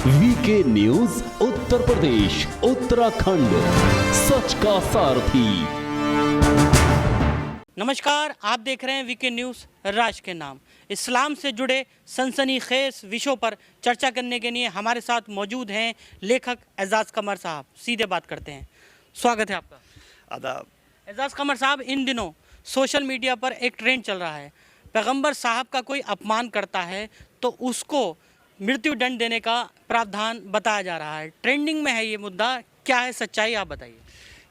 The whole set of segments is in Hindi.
वीके न्यूज उत्तर प्रदेश उत्तराखंड, सच का सारथी। नमस्कार, आप देख रहे हैं वीके न्यूज राष्ट्र के नाम। इस्लाम से जुड़े सनसनीखेज विषयों पर चर्चा करने के लिए हमारे साथ मौजूद हैं लेखक एजाज कमर साहब। सीधे बात करते हैं, स्वागत है आपका। आदाब। एजाज कमर साहब, इन दिनों सोशल मीडिया पर एक ट्रेंड चल रहा है, पैगंबर साहब का कोई अपमान करता है तो उसको मृत्यु दंड देने का प्रावधान बताया जा रहा है। ट्रेंडिंग में है ये मुद्दा, क्या है सच्चाई, आप बताइए।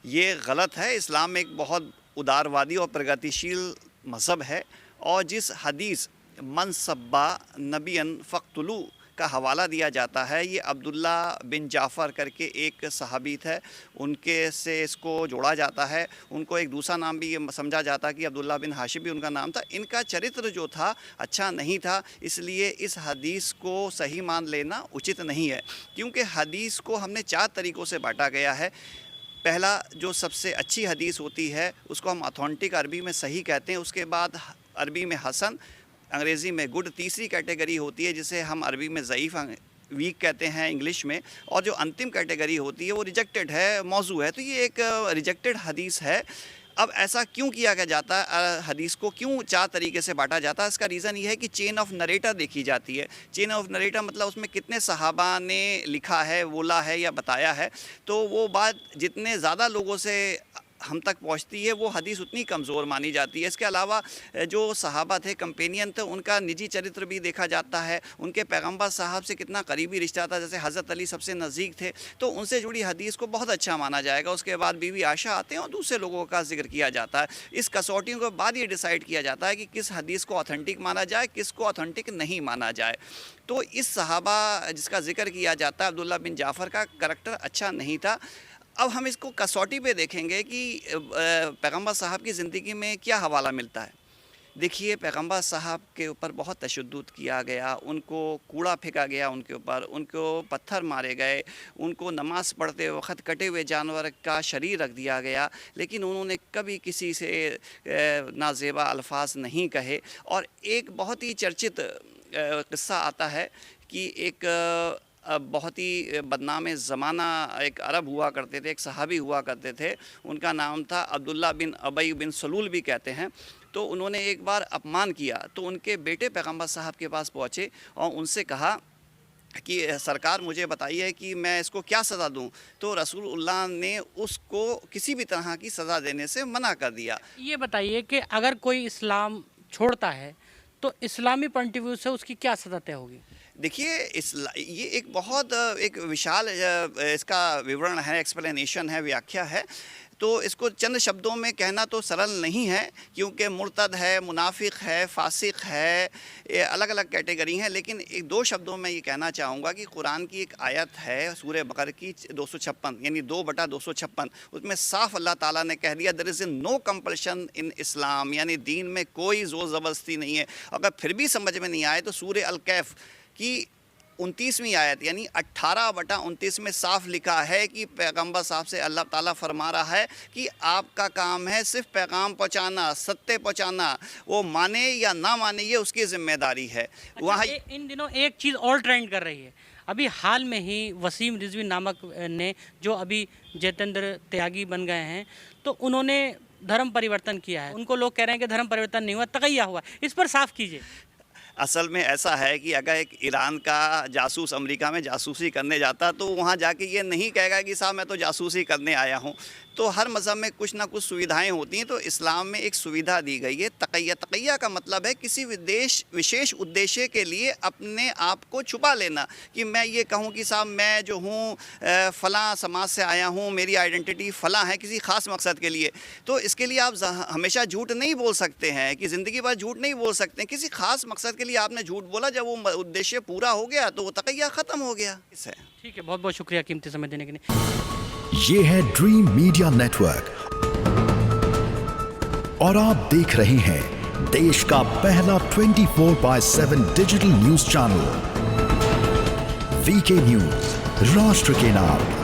ये गलत है। इस्लाम एक बहुत उदारवादी और प्रगतिशील मज़हब है, और जिस हदीस मन सब्बा नबियन फ़क़्तुलू का हवाला दिया जाता है, ये अब्दुल्ला बिन जाफ़र करके एक सहाबी थे, उनके से इसको जोड़ा जाता है। उनको एक दूसरा नाम भी ये समझा जाता कि अब्दुल्ला बिन हाशिम भी उनका नाम था। इनका चरित्र जो था अच्छा नहीं था, इसलिए इस हदीस को सही मान लेना उचित नहीं है, क्योंकि हदीस को हमने 4 तरीक़ों से बांटा गया है। पहला, जो सबसे अच्छी हदीस होती है उसको हम ऑथेंटिक अरबी में सही कहते हैं। उसके बाद अरबी में हसन, अंग्रेज़ी में गुड, तीसरी कैटेगरी होती है जिसे हम अरबी में ज़ईफ़ वीक कहते हैं इंग्लिश में, और जो अंतिम कैटेगरी होती है वो रिजेक्टेड है, मौजू है। तो ये एक रिजेक्टेड हदीस है। अब ऐसा क्यों किया गया जाता है, हदीस को क्यों 4 तरीके से बांटा जाता है? इसका रीज़न ये है कि चेन ऑफ नरेटर देखी जाती है। चेन ऑफ नरेटर मतलब उसमें कितने सहाबा ने लिखा है, बोला है या बताया है, तो वो बात जितने ज़्यादा लोगों से हम तक पहुंचती है वो हदीस उतनी कमज़ोर मानी जाती है। इसके अलावा जो सहाबा थे, कंपेनियन थे, उनका निजी चरित्र भी देखा जाता है, उनके पैगंबर साहब से कितना करीबी रिश्ता था। जैसे हज़रत अली सबसे नज़दीक थे, तो उनसे जुड़ी हदीस को बहुत अच्छा माना जाएगा। उसके बाद बीवी आयशा आते हैं और दूसरे लोगों का जिक्र किया जाता है। इस कसौटियों के बाद ये डिसाइड किया जाता है कि किस हदीस को ऑथेंटिक माना जाए, किसको ऑथेंटिक नहीं माना जाए। तो इस सहाबा जिसका जिक्र किया जाता है, अब्दुल्ला बिन जाफ़र का करैक्टर अच्छा नहीं था। अब हम इसको कसौटी पे देखेंगे कि पैगंबर साहब की ज़िंदगी में क्या हवाला मिलता है। देखिए, पैगंबर साहब के ऊपर बहुत तशद्दुद किया गया, उनको कूड़ा फेंका गया उनके ऊपर, उनको पत्थर मारे गए, उनको नमाज़ पढ़ते वक्त कटे हुए जानवर का शरीर रख दिया गया, लेकिन उन्होंने कभी किसी से नाज़ेबा अल्फाज नहीं कहे। और एक बहुत ही चर्चित किस्सा आता है कि एक बहुत ही बदनाम ज़माना एक अरब हुआ करते थे, एक सहाबी हुआ करते थे, उनका नाम था अब्दुल्ला बिन अबई बिन सलूल भी कहते हैं। तो उन्होंने एक बार अपमान किया, तो उनके बेटे पैगंबर साहब के पास पहुँचे और उनसे कहा कि सरकार मुझे बताइए कि मैं इसको क्या सज़ा दूं। तो रसूलुल्लाह ने उसको किसी भी तरह की सज़ा देने से मना कर दिया। ये बताइए कि अगर कोई इस्लाम छोड़ता है तो इस्लामी पॉइंट ऑफ व्यू से उसकी क्या सज़ा तय होगी? देखिए, ये एक बहुत एक विशाल इसका विवरण है, एक्सप्लेनेशन है, व्याख्या है। तो इसको चंद शब्दों में कहना तो सरल नहीं है, क्योंकि मुर्तद है, मुनाफिक है, फासिक है, ये अलग अलग कैटेगरी हैं। लेकिन एक 2 शब्दों में ये कहना चाहूँगा कि कुरान की एक आयत है सूरह बकर की 256, यानी 2/256, उसमें साफ अल्लाह ताला ने कह दिया, देयर इज़ नो कंपल्शन इन इस्लाम, यानी दीन में कोई ज़ोर ज़बरदस्ती नहीं है। अगर फिर भी समझ में नहीं आए तो सूरह अल कैफ की 29वीं आयत यानी 18/29 में साफ लिखा है कि पैगंबर साहब से अल्लाह ताला फरमा रहा है कि आपका काम है सिर्फ पैगाम पहुँचाना, सत्य पहुँचाना, वो माने या ना माने ये उसकी ज़िम्मेदारी है। अच्छा, वहाँ इन दिनों एक चीज़ और ट्रेंड कर रही है। अभी हाल में ही वसीम रिजवी नामक ने, जो अभी जितेंद्र त्यागी बन गए हैं, तो उन्होंने धर्म परिवर्तन किया है। उनको लोग कह रहे हैं कि धर्म परिवर्तन नहीं हुआ, तकैया हुआ। इस पर साफ कीजिए। असल में ऐसा है कि अगर एक ईरान का जासूस अमेरिका में जासूसी करने जाता तो वहाँ जाके ये नहीं कहेगा कि साहब मैं तो जासूसी करने आया हूँ। तो हर मज़हब में कुछ ना कुछ सुविधाएं होती हैं, तो इस्लाम में एक सुविधा दी गई है तक़य्या। तक़य्या का मतलब है किसी विशेष उद्देश्य के लिए अपने आप को छुपा लेना, कि मैं ये कहूँ कि साहब मैं जो हूँ फ़लाँ समाज से आया हूँ, मेरी आइडेंटिटी फ़लाँ है, किसी ख़ास मकसद के लिए। तो इसके लिए आप हमेशा झूठ नहीं बोल सकते हैं, कि ज़िंदगी भर झूठ नहीं बोल सकते हैं। किसी ख़ास मकसद के लिए आपने झूठ बोला, जब वो उद्देश्य पूरा हो गया तो वो तक़य्या ख़त्म हो गया। ठीक है, बहुत बहुत शुक्रिया कीमती समय देने के लिए। ये है ड्रीम मीडिया नेटवर्क और आप देख रहे हैं देश का पहला 24/7 digital news channel VK news, राष्ट्र के नाम।